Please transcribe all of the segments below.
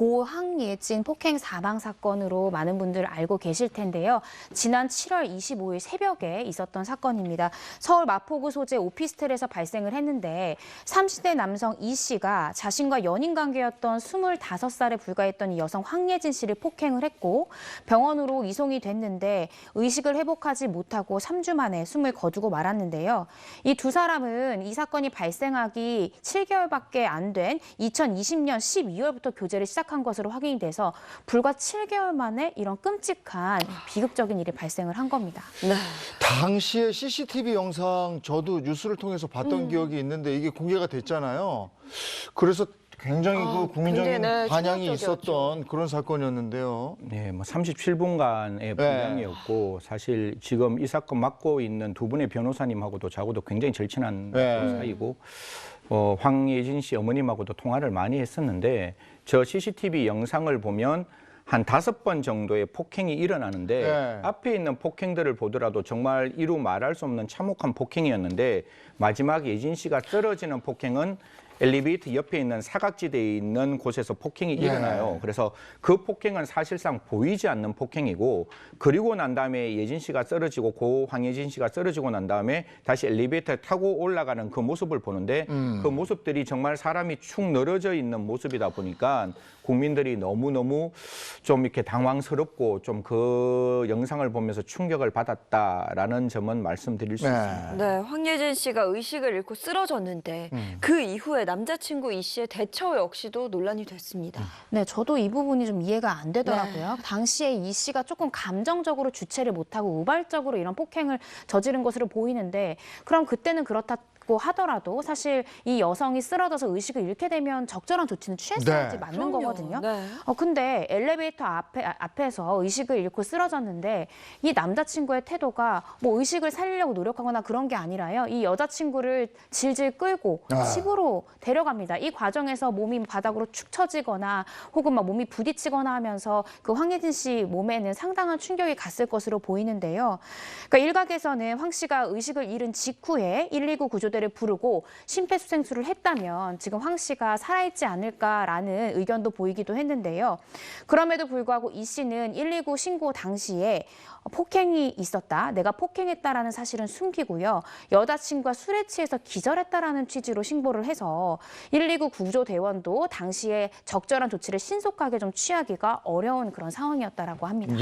고 황예진 폭행 사망 사건으로 많은 분들 알고 계실 텐데요. 지난 7월 25일 새벽에 있었던 사건입니다. 서울 마포구 소재 오피스텔에서 발생을 했는데 30대 남성 이 씨가 자신과 연인 관계였던 25살에 불과했던 이 여성 황예진 씨를 폭행을 했고 병원으로 이송이 됐는데 의식을 회복하지 못하고 3주 만에 숨을 거두고 말았는데요. 이 두 사람은 이 사건이 발생하기 7개월밖에 안 된 2020년 12월부터 교제를 시작한 것으로 확인이 돼서 불과 7개월 만에 이런 끔찍한 비극적인 일이 발생을 한 겁니다. 네. 당시에 CCTV 영상 저도 뉴스를 통해서 봤던 기억이 있는데 이게 공개가 됐잖아요. 그래서 굉장히 그 국민적인 굉장히, 반향이 충격적이었죠. 있었던 그런 사건이었는데요. 네, 뭐 37분간의 분량이었고 사실 지금 이 사건 맡고 있는 두 분의 변호사님하고도 저하고도 굉장히 절친한 사이고 황예진 씨 어머님하고도 통화를 많이 했었는데 저 CCTV 영상을 보면 한 5번 정도의 폭행이 일어나는데 앞에 있는 폭행들을 보더라도 정말 이루 말할 수 없는 참혹한 폭행이었는데 마지막 예진 씨가 쓰러지는 폭행은 엘리베이터 옆에 있는 사각지대에 있는 곳에서 폭행이 일어나요. 그래서 그 폭행은 사실상 보이지 않는 폭행이고 그리고 난 다음에 예진 씨가 쓰러지고 고 황예진 씨가 쓰러지고 난 다음에 다시 엘리베이터에 타고 올라가는 그 모습을 보는데 그 모습들이 정말 사람이 축 늘어져 있는 모습이다 보니까 국민들이 너무너무 좀 이렇게 당황스럽고 좀 그 영상을 보면서 충격을 받았다라는 점은 말씀드릴 수 있습니다. 네, 황예진 씨가 의식을 잃고 쓰러졌는데 그 이후에 남자친구 이 씨의 대처 역시도 논란이 됐습니다. 네, 저도 이 부분이 좀 이해가 안 되더라고요. 당시에 이 씨가 조금 감정적으로 주체를 못하고 우발적으로 이런 폭행을 저지른 것으로 보이는데 그럼 그때는 그렇다고 하더라도 사실 이 여성이 쓰러져서 의식을 잃게 되면 적절한 조치는 취했어야지 맞는 그럼요. 거거든요. 네. 근데 엘리베이터 앞에서 의식을 잃고 쓰러졌는데 이 남자친구의 태도가 뭐 의식을 살리려고 노력하거나 그런 게 아니라요. 이 여자친구를 질질 끌고 집으로 데려갑니다. 이 과정에서 몸이 바닥으로 축 처지거나 혹은 막 몸이 부딪히거나 하면서 그 황예진 씨 몸에는 상당한 충격이 갔을 것으로 보이는데요. 그러니까 일각에서는 황 씨가 의식을 잃은 직후에 119 구조대를 부르고 심폐소생술을 했다면 지금 황 씨가 살아있지 않을까라는 의견도 보이기도 했는데요. 그럼에도 불구하고 이 씨는 119 신고 당시에 폭행이 있었다, 내가 폭행했다라는 사실은 숨기고요. 여자친구가 술에 취해서 기절했다라는 취지로 신고를 해서 119 구조대원도 당시에 적절한 조치를 신속하게 좀 취하기가 어려운 그런 상황이었다라고 합니다.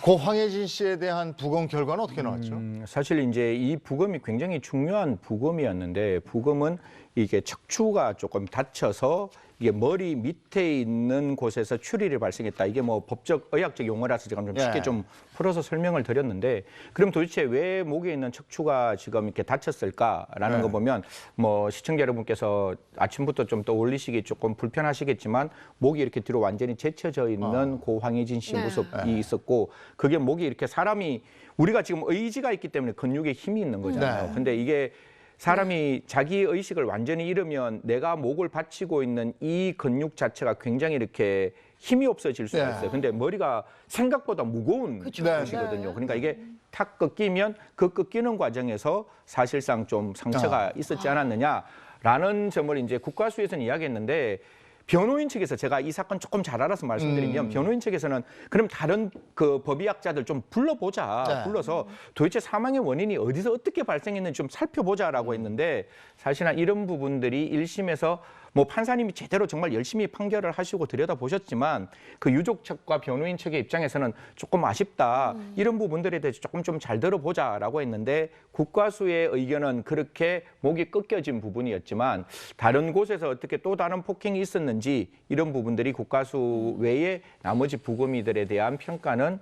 고 황예진 씨에 대한 부검 결과는 어떻게 나왔죠? 사실 이제 이 부검이 굉장히 중요한 부검이었는데 부검은 이게 척추가 조금 다쳐서 이게 머리 밑에 있는 곳에서 출혈이 발생했다. 이게 뭐 법적 의학적 용어라서 제가 좀 쉽게 좀 풀어서 설명을 드렸는데 그럼 도대체 왜 목에 있는 척추가 지금 이렇게 다쳤을까라는 거 보면 뭐 시청자 여러분께서 아침부터 좀 떠올리시기 조금 불편하시겠지만 목이 이렇게 뒤로 완전히 제쳐져 있는 고 황예진 씨 모습이 있었고 그게 목이 이렇게 사람이 우리가 지금 의지가 있기 때문에 근육에 힘이 있는 거잖아요. 근데 이게 사람이 자기 의식을 완전히 잃으면 내가 목을 받치고 있는 이 근육 자체가 굉장히 이렇게 힘이 없어질 수가 있어요. 근데 머리가 생각보다 무거운 것이거든요. 그러니까 이게 탁 꺾이면 그 꺾이는 과정에서 사실상 좀 상처가 있었지 않았느냐라는 점을 이제 국과수에서는 이야기했는데 변호인 측에서 제가 이 사건 조금 잘 알아서 말씀드리면 변호인 측에서는 그럼 다른 그 법의학자들 좀 불러보자. 불러서 도대체 사망의 원인이 어디서 어떻게 발생했는지 좀 살펴보자라고 했는데 사실은 이런 부분들이 1심에서 뭐 판사님이 제대로 정말 열심히 판결을 하시고 들여다보셨지만 그 유족 측과 변호인 측의 입장에서는 조금 아쉽다. 이런 부분들에 대해서 조금 좀 잘 들어보자라고 했는데 국과수의 의견은 그렇게 목이 꺾여진 부분이었지만 다른 곳에서 어떻게 또 다른 폭행이 있었는지 이런 부분들이 국과수 외에 나머지 부검이들에 대한 평가는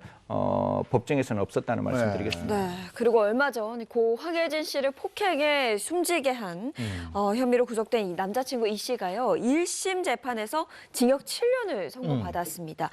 법정에서는 없었다는 말씀드리겠습니다. 네, 그리고 얼마 전 고 황예진 씨를 폭행해 숨지게 한 혐의로 구속된 이 남자친구 이 씨가요 1심 재판에서 징역 7년을 선고받았습니다.